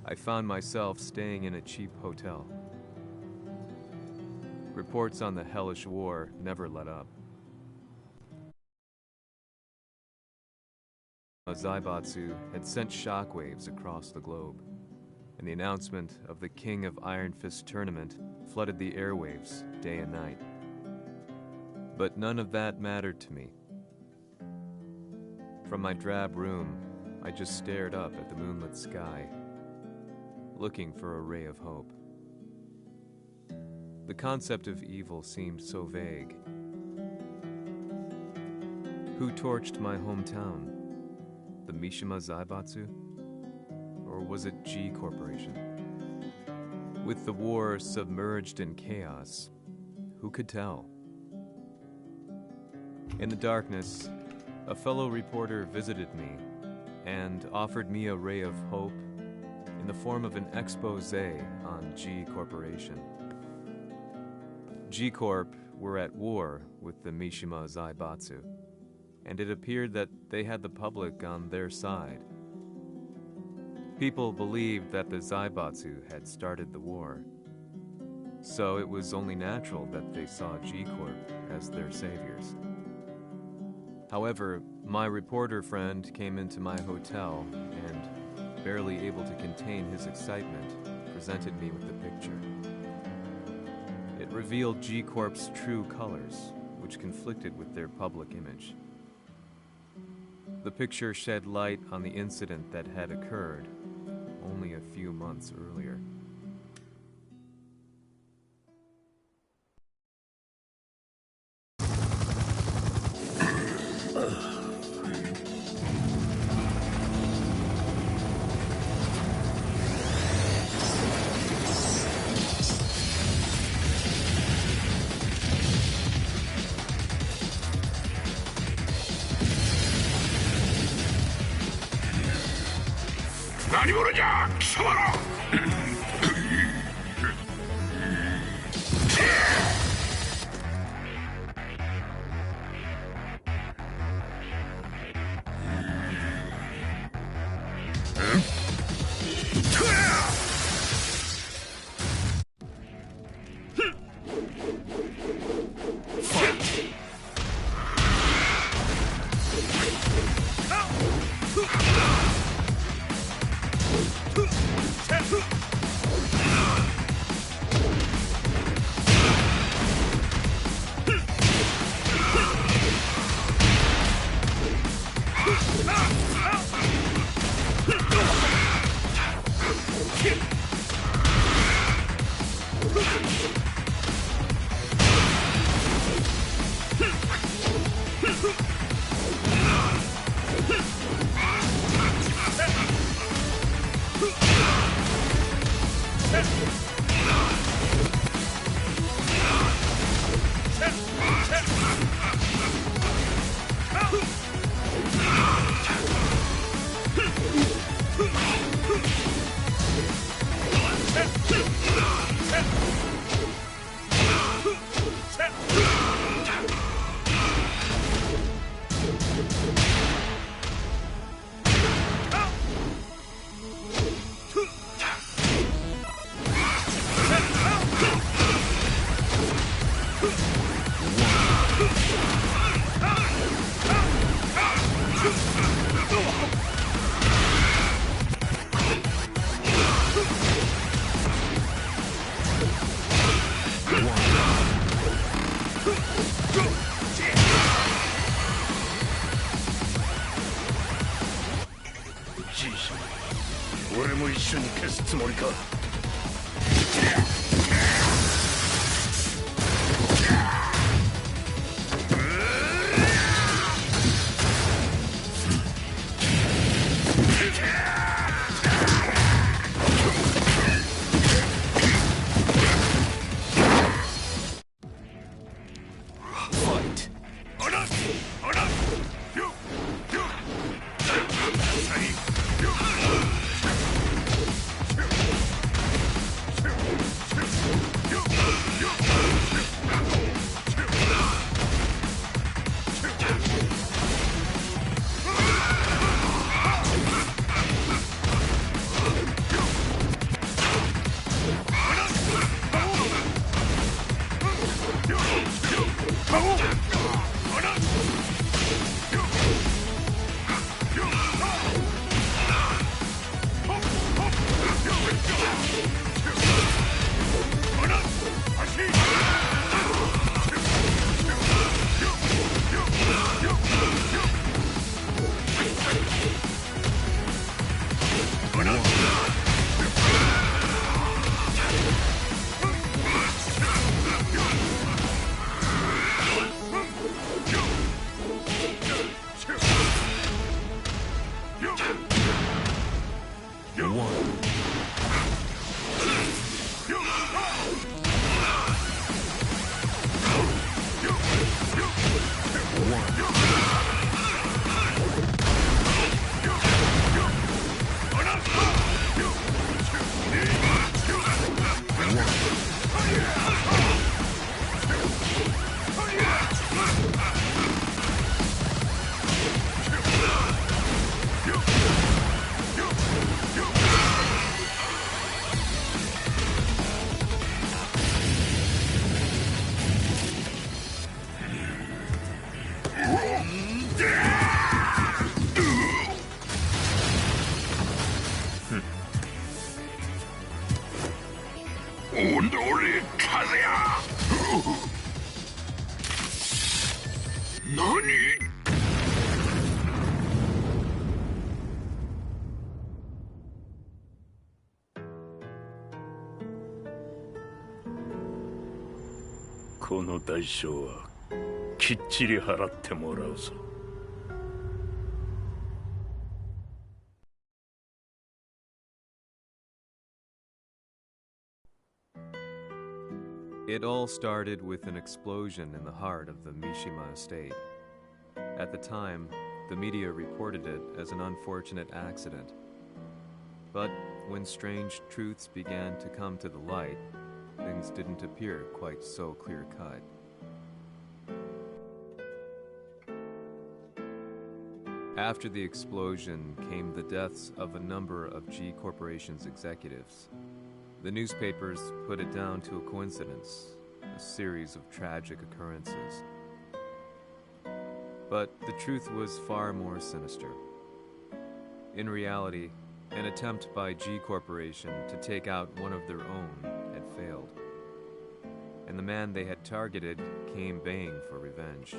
I found myself staying in a cheap hotel. Reports on the hellish war never let up. Zaibatsu had sent shockwaves across the globe, and the announcement of the King of Iron Fist tournament flooded the airwaves day and night. But none of that mattered to me. From my drab room, I just stared up at the moonlit sky, looking for a ray of hope. The concept of evil seemed so vague. Who torched my hometown? The Mishima Zaibatsu? Or was it G Corporation? With the war submerged in chaos, who could tell? In the darkness, a fellow reporter visited me and offered me a ray of hope in the form of an expose on G Corporation. G Corp were at war with the Mishima Zaibatsu, and it appeared that they had the public on their side. People believed that the Zaibatsu had started the war, so it was only natural that they saw G Corp as their saviors. However, my reporter friend came into my hotel and, barely able to contain his excitement, presented me with the picture. It revealed G Corp's true colors, which conflicted with their public image. The picture shed light on the incident that had occurred only a few months earlier. この代償はきっちり払ってもらうぞ。It all started with an explosion in the heart of the Mishima estate. At the time, the media reported it as an unfortunate accident. But when strange truths began to come to the light, things didn't appear quite so clear-cut. After the explosion came the deaths of a number of G Corporation's executives. The newspapers put it down to a coincidence, a series of tragic occurrences. But the truth was far more sinister. In reality, an attempt by G Corporation to take out one of their own had failed. And the man they had targeted came baying for revenge.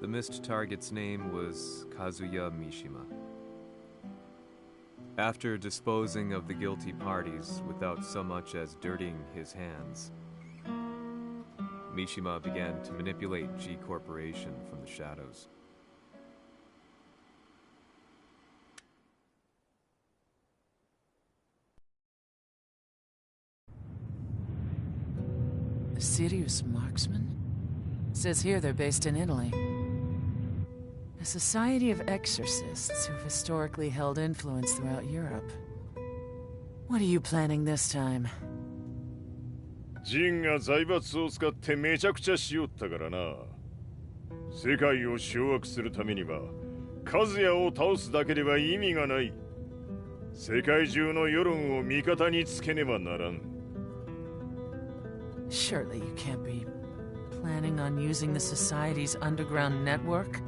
The missed target's name was Kazuya Mishima. After disposing of the guilty parties without so much as dirtying his hands, Mishima began to manipulate G Corporation from the shadows. A serious marksman? Says here they're based in Italy. A society of exorcists who've historically held influence throughout Europe. What are you planning this time? ジンが財閥を使ってめちゃくちゃしよったからな。世界を掌握するためには、カズヤを倒すだけでは意味がない。世界中の世論を味方につけねばならん。Surely you can't be planning on using the society's underground network?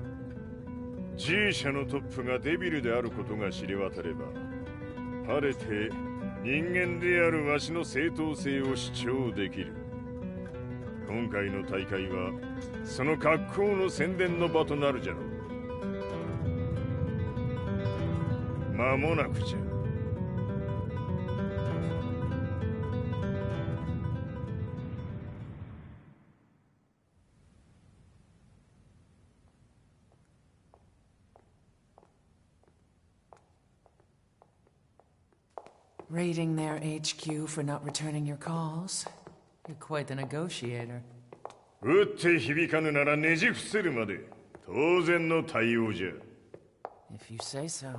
G 社のトップがデビルであることが知れ渡れば、晴れて人間であるわしの正当性を主張できる。今回の大会はその格好の宣伝の場となるじゃろう。間もなくじゃ。Raiding their HQ for not returning your calls. You're quite the negotiator. 撃って響かぬならねじ伏せるまで当然の対応じゃ。If you say so.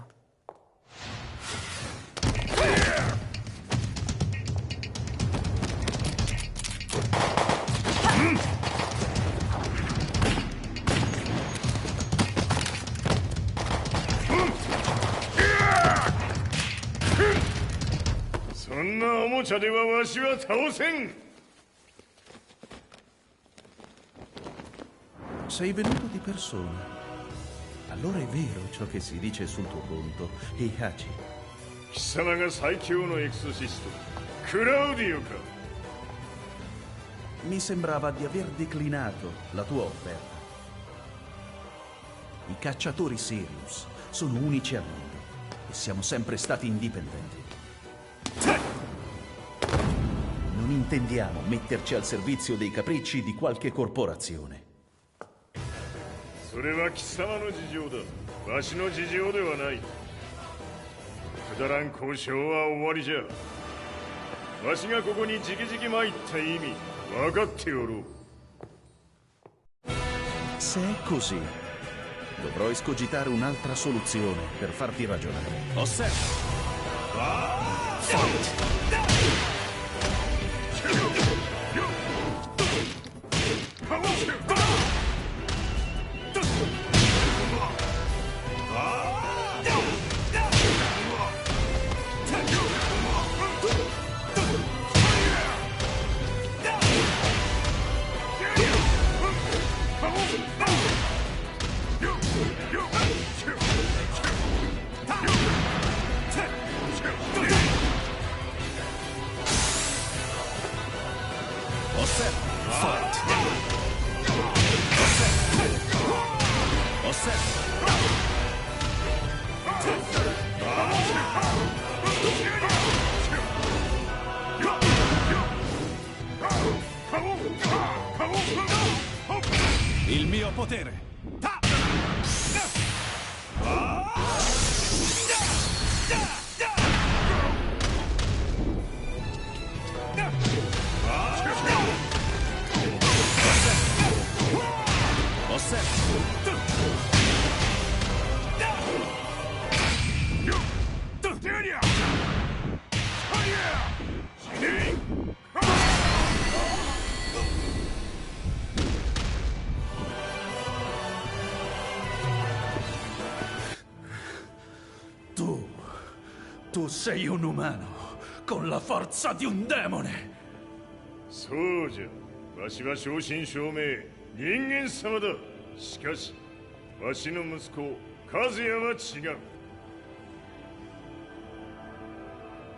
そんなおもちゃではわしは倒せん。Sei venuto di persona. Allora è vero ciò che si dice sul tuo conto, Heihachi. 貴様が最強のエクソシスト、クラウディオか。Mi sembrava di aver declinato la tua offerta. I cacciatori Sirius sono unici al mondo e siamo sempre stati indipendenti. Non intendiamo metterci al servizio dei capricci di qualche corporazione. それは貴様の事情だ。わしの事情ではない。くだらん交渉は終わりじゃ。わしがここに直々参った意味分かっておろう。Se è così, dovrò escogitare un'altra soluzione per farti ragionare. Osserva! Il mio potere! Tu sei un umano, con la forza di un demone! そうじゃ。わしは正真正銘人間様だ。しかしわしの息子和也は違う。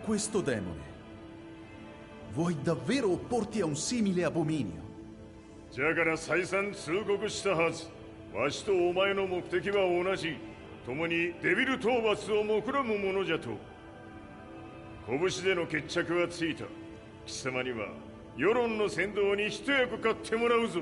Questo demone, vuoi davvero opporti a un simile abominio? じゃから再三通告したはず。わしとお前の目的は同じ。共にデビル討伐を目論むものじゃと。拳での決着はついた。貴様には世論の先導に一役買ってもらうぞ。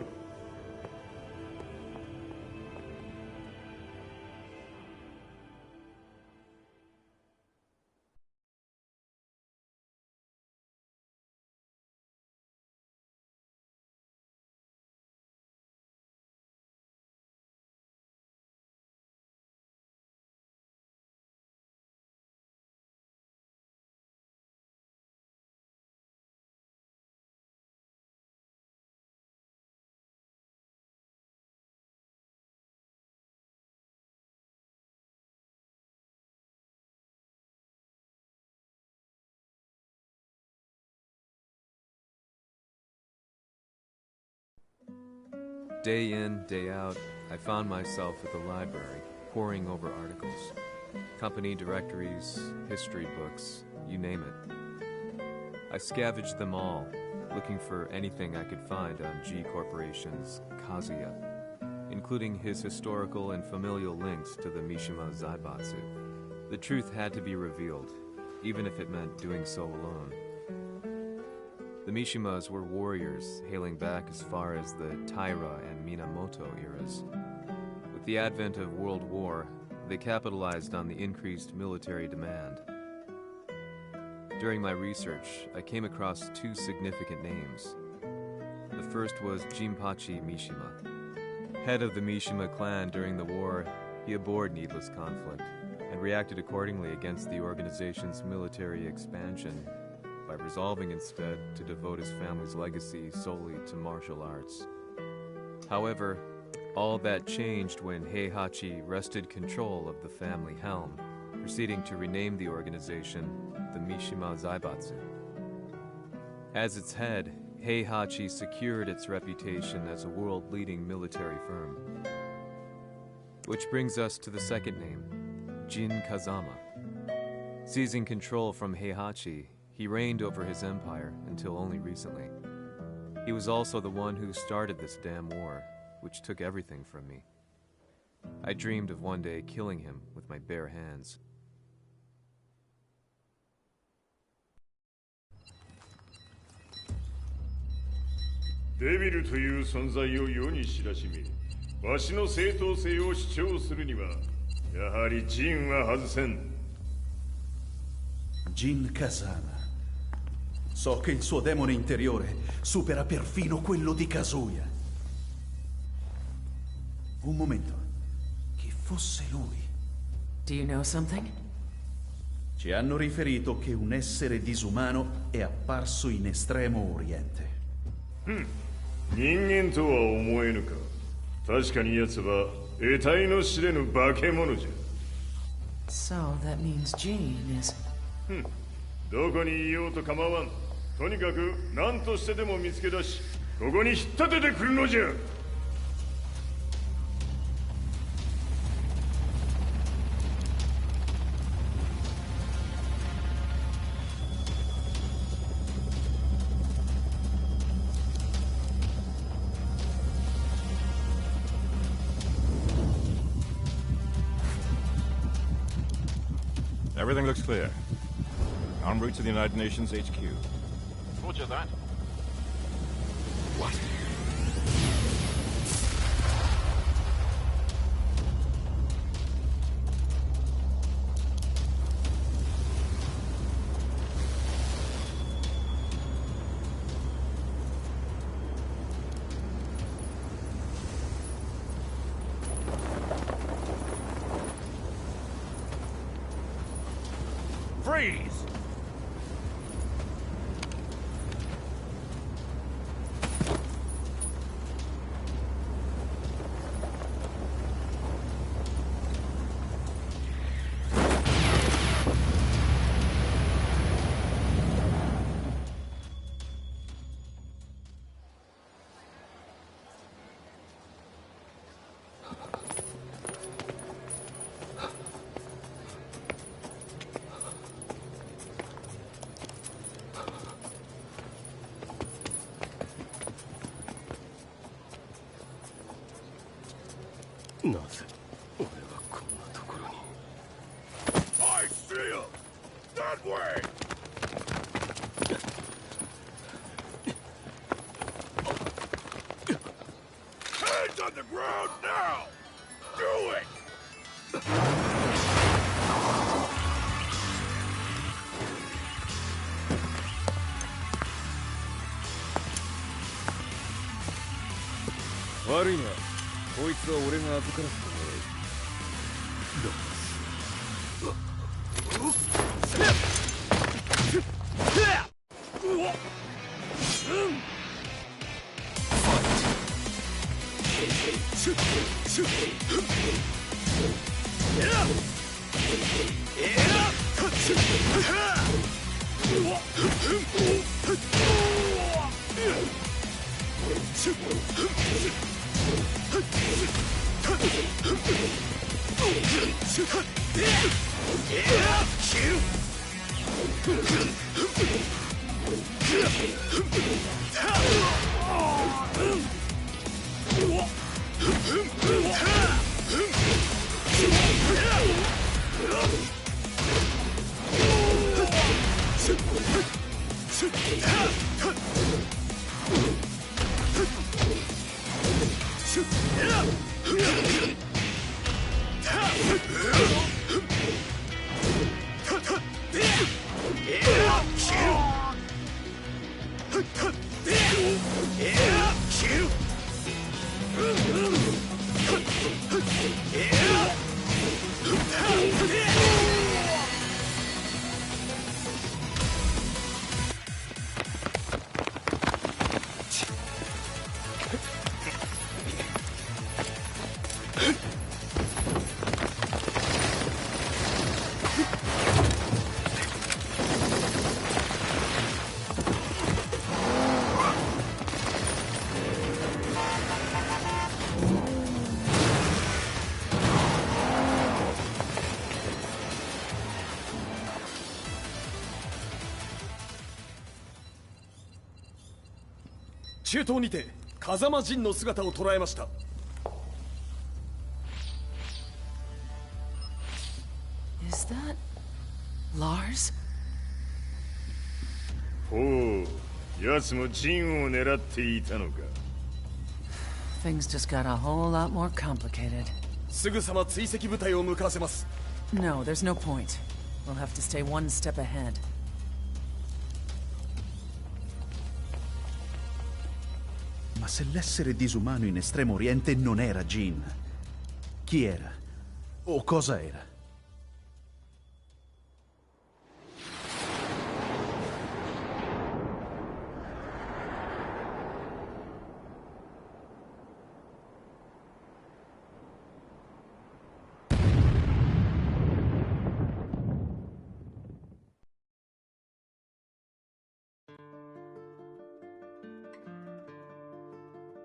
Day in, day out, I found myself at the library, poring over articles. Company directories, history books, you name it. I scavenged them all, looking for anything I could find on G Corporation's Kazuya, including his historical and familial links to the Mishima Zaibatsu. The truth had to be revealed, even if it meant doing so alone. The Mishimas were warriors hailing back as far as the Taira and Minamoto eras. With the advent of World War, they capitalized on the increased military demand. During my research, I came across two significant names. The first was Jinpachi Mishima. Head of the Mishima clan during the war, he abhorred needless conflict and reacted accordingly against the organization's military expansion by resolving instead to devote his family's legacy solely to martial arts. However, all that changed when Heihachi wrested control of the family helm, proceeding to rename the organization the Mishima Zaibatsu. As its head, Heihachi secured its reputation as a world-leading military firm. Which brings us to the second name, Jin Kazama. Seizing control from Heihachi, he reigned over his empire until only recently. He was also the one who started this damn war, which took everything from me. I dreamed of one day killing him with my bare hands. Devil という存在を世に知らしめ、わしの正当性を主張するには、やはりジンは外せん。Jin Kazama. So che il suo demone interiore supera perfino quello di Kazuya. Un momento. Chi fosse lui? Do you know something? Ci hanno riferito che un essere disumano è apparso in Estremo Oriente. 人間とは思えぬか。確かに奴は得体の知れぬ化け物じゃ。 So that means Jean is... どこにいようと構わん。とにかく何としてでも見つけ出し、ここに引っ立ててくるのじゃ。 Everything looks clear. En route to the United Nations HQ. Roger that. What? Freeze! I see him! That way! Hands on the ground now! Do it! Worry not. こいつは俺が預からせてもらう。中東にて風間陣の姿を捉えました。Is that... Lars? ほう、奴も陣を狙っていたのか。 Things just got a whole lot more complicated. すぐさま追跡部隊を向かわせます。 No, there's no point. We'll have to stay one step ahead. Ma se l'essere disumano in Estremo Oriente non era Jean, chi era? O cosa era?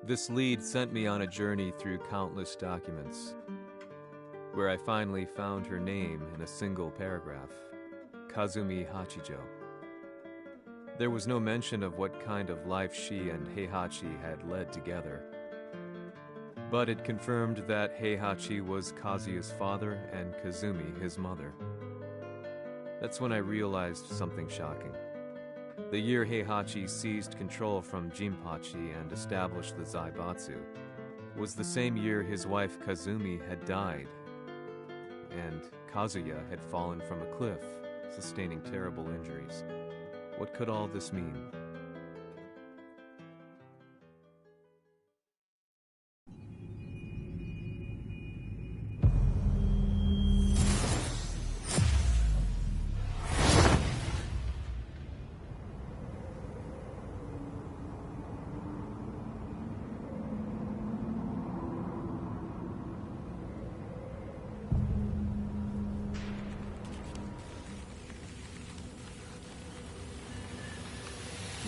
This lead sent me on a journey through countless documents, where I finally found her name in a single paragraph, Kazumi Hachijo. There was no mention of what kind of life she and Heihachi had led together, but it confirmed that Heihachi was Kazuya's father and Kazumi his mother. That's when I realized something shocking. The year Heihachi seized control from Jinpachi and established the Zaibatsu was the same year his wife Kazumi had died, and Kazuya had fallen from a cliff, sustaining terrible injuries. What could all this mean?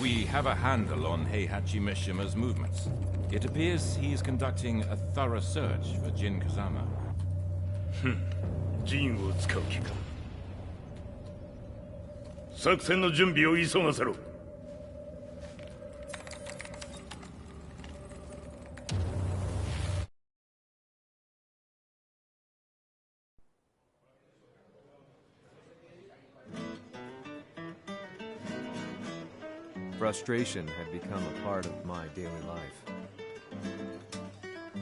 We have a handle on Heihachi Mishima's movements. It appears he's conducting a thorough search for Jin Kazama. ジンを使う気か。作戦の準備を急がせろ。Frustration had become a part of my daily life.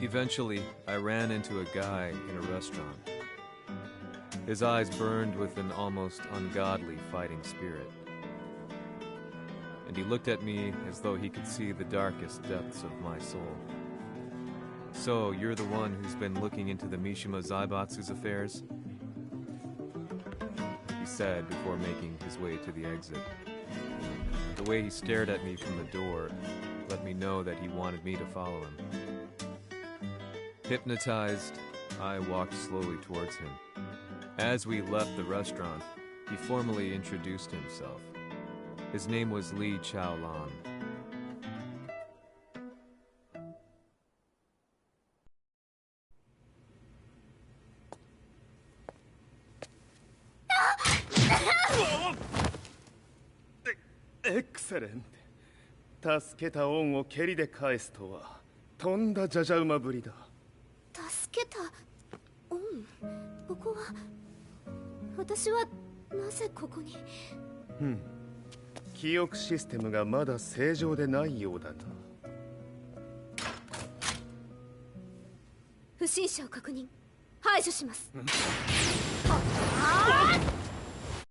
Eventually, I ran into a guy in a restaurant. His eyes burned with an almost ungodly fighting spirit. And he looked at me as though he could see the darkest depths of my soul. "So, you're the one who's been looking into the Mishima Zaibatsu's affairs?" he said before making his way to the exit. The way he stared at me from the door let me know that he wanted me to follow him. Hypnotized, I walked slowly towards him. As we left the restaurant, he formally introduced himself. His name was Li Chaolan. Excellent. 助けた恩を蹴りで返すとはとんだじゃじゃ馬ぶりだ。助けた恩？ここは私はなぜここに？記憶システムがまだ正常でないようだな。不審者を確認。排除します。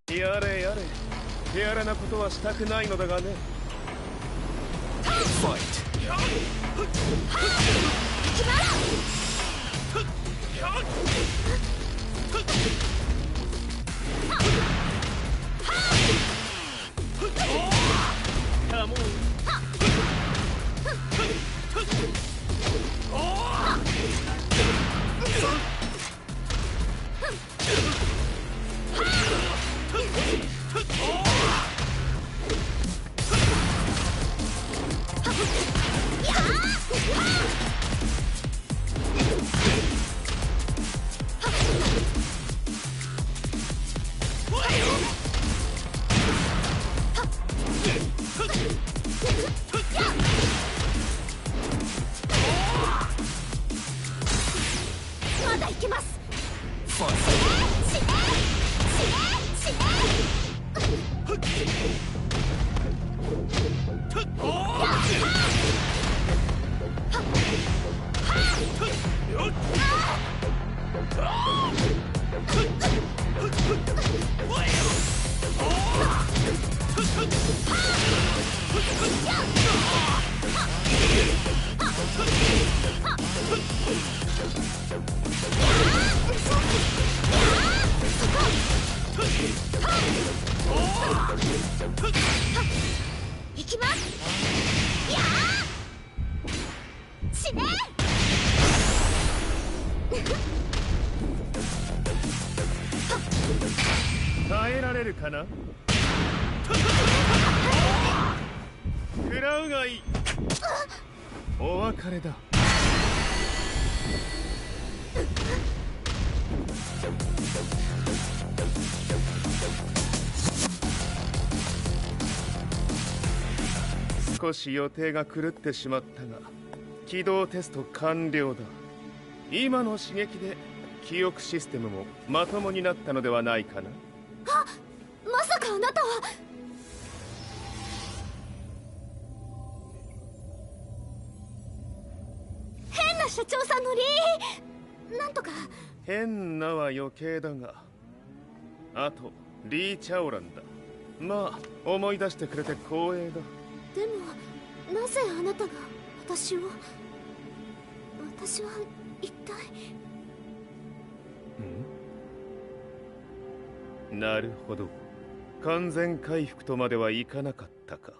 やれやれ。手荒なことはしたくないのだがね。ファイト。まだ行けます。行きます。やあ！死ね！耐えられるかな？食らうがいい。お別れだ。少し予定が狂ってしまったが、起動テスト完了だ。今の刺激で記憶システムもまともになったのではないかな。あ、まさかあなたは。変な社長さんのなんとか。変なは余計だが、あとリー・チャオランだ。まあ思い出してくれて光栄だ。でもなぜあなたが私は一体。なるほど、完全回復とまではいかなかったか。